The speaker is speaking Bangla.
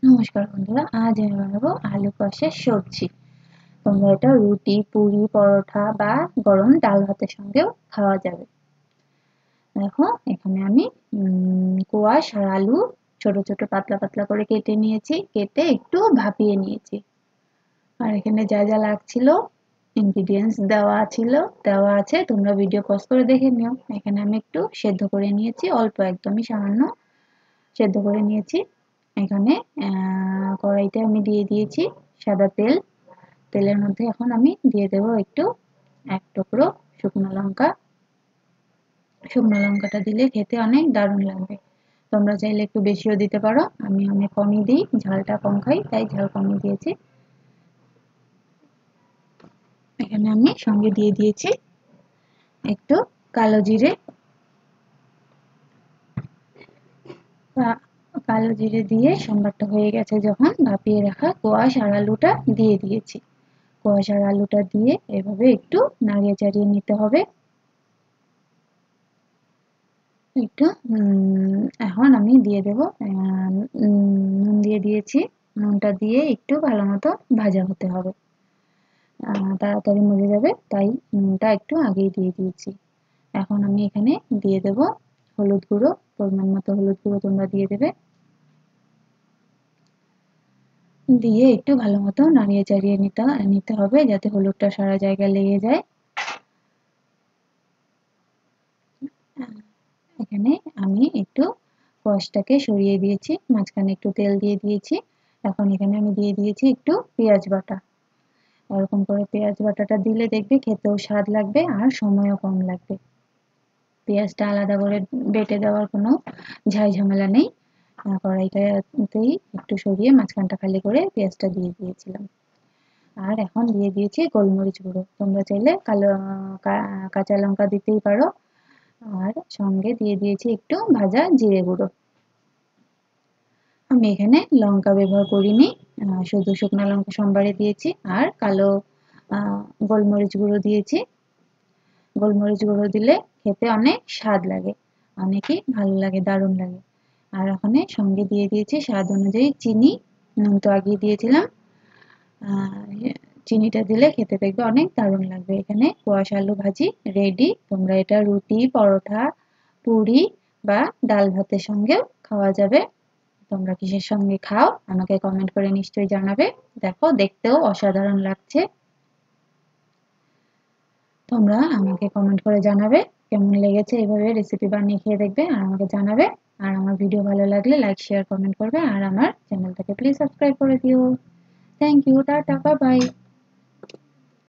নমস্কার বন্ধুরা, আজ আমি বানাবো আলু কষের সবজি। তোমরা এটা রুটি, পুরি, পরোটা বা গরম ডাল ভাতের সঙ্গেও খাওয়া যাবে। দেখো এখানে আমি কোয়াশ আর আলু ছোট ছোট পাতলা পাতলা করে কেটে নিয়েছি, কেটে একটু ভাপিয়ে নিয়েছি। আর এখানে যা যা লাগছিল ইনগ্রিডিয়েন্টস দেওয়া আছে, তোমরা ভিডিও পজ করে দেখে নিও। এখানে আমি একটু সেদ্ধ করে নিয়েছি, অল্প একদমই সামান্য সেদ্ধ করে নিয়েছি। এখানে কড়াইতে আমি দিয়ে দিয়েছি সাদা তেল। তেলের মধ্যে এখন আমি দিয়ে দেব একটু এক টুকরো শুকনো লঙ্কা। শুকনো লঙ্কাটা দিলে খেতে অনেক দারুণ লাগবে। তোমরা চাইলে একটু বেশিও দিতে পারো, আমি অনেক কমই দিই, ঝালটা কম খাই তাই ঝাল কমই দিয়েছি। এখানে আমি সঙ্গে দিয়ে দিয়েছি একটু কালো জিরে। কালো জিরে দিয়ে সম্বারটা হয়ে গেছে যখন, ভাপিয়ে রাখা কোয়াশ আর আলুটা দিয়ে দিয়েছি। কোয়াশ আর আলুটা দিয়ে এভাবে একটু নাড়িয়ে চাড়িয়ে নিতে হবে। একটু এখন আমি দিয়ে দেব নুন দিয়ে দিয়েছি। নুনটা দিয়ে একটু ভালো মতো ভাজা হতে হবে, তাড়াতাড়ি মজে যাবে তাই নুনটা একটু আগেই দিয়ে দিয়েছি। এখন আমি এখানে দিয়ে দেব হলুদ গুঁড়ো, পরিমাণ মতো হলুদ গুঁড়ো তোমরা দিয়ে দেবে। দিয়ে একটু ভালো মতো নাড়িয়ে চাড়িয়ে নিতে হবে যাতে হলুদটা সারা জায়গায় লেগে যায়। এখানে আমি একটু কষটাকে সরিয়ে দিয়েছি, মাঝখানে একটু তেল দিয়ে দিয়েছি। এখন এখানে আমি দিয়ে দিয়েছি একটু পেঁয়াজ বাটা। এরকম করে পেঁয়াজ বাটাটা দিলে দেখবে খেতেও স্বাদ লাগবে আর সময়ও কম লাগবে। পেঁয়াজটা আলাদা করে বেটে দেওয়ার কোনো ঝামেলা নেই। কড়াইটাতেই একটু সরিয়ে মাঝখানটা খালি করে পেঁয়াজটা দিয়ে দিয়েছিলাম। আর এখন দিয়ে দিয়েছি গোলমরিচ গুঁড়ো, তোমরা চাইলে কাঁচা লঙ্কা দিতেই পারো। আর সঙ্গে দিয়ে দিয়েছি একটু ভাজা জিরে গুঁড়ো। আমি এখানে লঙ্কা ব্যবহার করিনি, শুধু শুকনো লঙ্কা সম্বারে দিয়েছি আর কালো গোলমরিচ গুঁড়ো দিয়েছি। গোলমরিচ গুঁড়ো দিলে খেতে অনেক স্বাদ লাগে, অনেকই ভালো লাগে, দারুণ লাগে। আর ওখানে সঙ্গে দিয়ে দিয়েছি স্বাদ অনুযায়ী চিনি। নুন তো আগিয়ে দিয়েছিলাম, চিনিটা দিলে খেতে দেখবে অনেক দারুণ লাগবে। এখানে কোয়াশ আলু ভাজি রেডি। তোমরা এটা রুটি, পরোটা, পুরি বা ডাল ভাতের সঙ্গেও খাওয়া যাবে। তোমরা কিসের সঙ্গে খাও আমাকে কমেন্ট করে নিশ্চয়ই জানাবে। দেখো দেখতেও অসাধারণ লাগছে। তোমরা আমাকে কমেন্ট করে জানাবে কেমন লেগেছে, এভাবে রেসিপি বানিয়ে খেয়ে দেখবে আর আমাকে জানাবে। আর আমার ভিডিও ভালো লাগলে লাইক শেয়ার কমেন্ট করবে আর আমার চ্যানেলটাকে প্লিজ সাবস্ক্রাইব করে দিও। Thank you, tata, bye by.